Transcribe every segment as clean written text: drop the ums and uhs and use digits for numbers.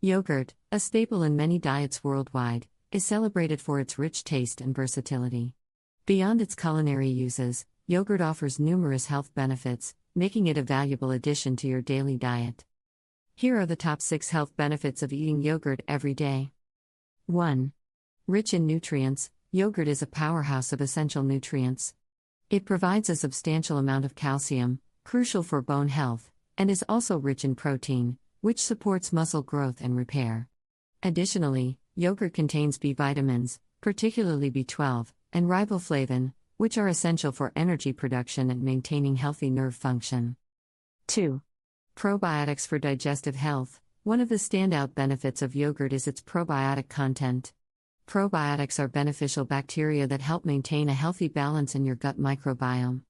Yogurt, a staple in many diets worldwide, is celebrated for its rich taste and versatility. Beyond its culinary uses, yogurt offers numerous health benefits, making it a valuable addition to your daily diet. Here are the top 6 health benefits of eating yogurt every day. 1. Rich in nutrients, yogurt is a powerhouse of essential nutrients. It provides a substantial amount of calcium, crucial for bone health, and is also rich in protein, which supports muscle growth and repair. Additionally, yogurt contains B vitamins, particularly B12, and riboflavin, which are essential for energy production and maintaining healthy nerve function. 2. Probiotics for digestive health. One of the standout benefits of yogurt is its probiotic content. Probiotics are beneficial bacteria that help maintain a healthy balance in your gut microbiome.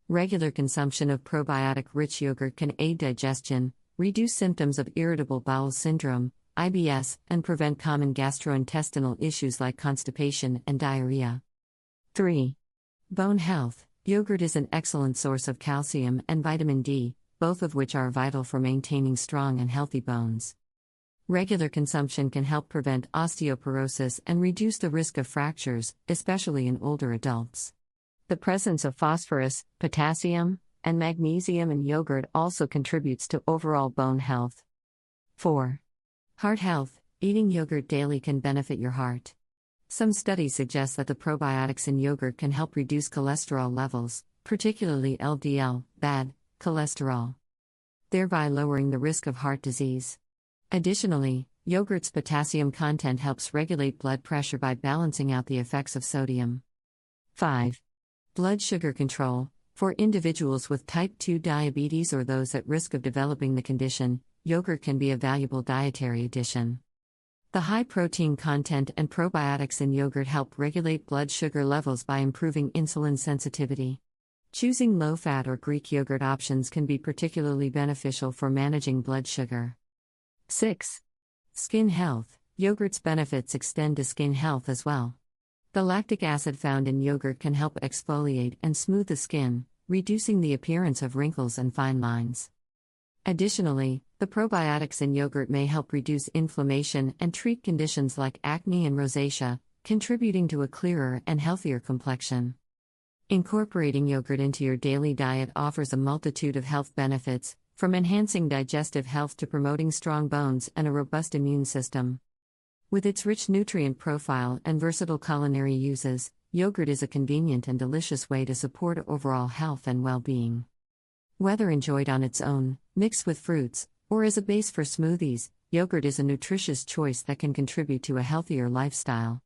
Regular consumption of probiotic-rich yogurt can aid digestion, reduce symptoms of irritable bowel syndrome, IBS, and prevent common gastrointestinal issues like constipation and diarrhea. 3. Bone health. Yogurt is an excellent source of calcium and vitamin D, both of which are vital for maintaining strong and healthy bones. Regular consumption can help prevent osteoporosis and reduce the risk of fractures, especially in older adults. The presence of phosphorus, potassium, and magnesium in yogurt also contributes to overall bone health. 4. Heart health. Eating yogurt daily can benefit your heart. Some studies suggest that the probiotics in yogurt can help reduce cholesterol levels, particularly LDL, bad cholesterol, thereby lowering the risk of heart disease. Additionally, yogurt's potassium content helps regulate blood pressure by balancing out the effects of sodium. 5. Blood sugar control. For individuals with type 2 diabetes or those at risk of developing the condition, yogurt can be a valuable dietary addition. The high protein content and probiotics in yogurt help regulate blood sugar levels by improving insulin sensitivity. Choosing low-fat or Greek yogurt options can be particularly beneficial for managing blood sugar. 6. Skin health. Yogurt's benefits extend to skin health as well. The lactic acid found in yogurt can help exfoliate and smooth the skin, reducing the appearance of wrinkles and fine lines. Additionally, the probiotics in yogurt may help reduce inflammation and treat conditions like acne and rosacea, contributing to a clearer and healthier complexion. Incorporating yogurt into your daily diet offers a multitude of health benefits, from enhancing digestive health to promoting strong bones and a robust immune system. With its rich nutrient profile and versatile culinary uses, yogurt is a convenient and delicious way to support overall health and well-being. Whether enjoyed on its own, mixed with fruits, or as a base for smoothies, yogurt is a nutritious choice that can contribute to a healthier lifestyle.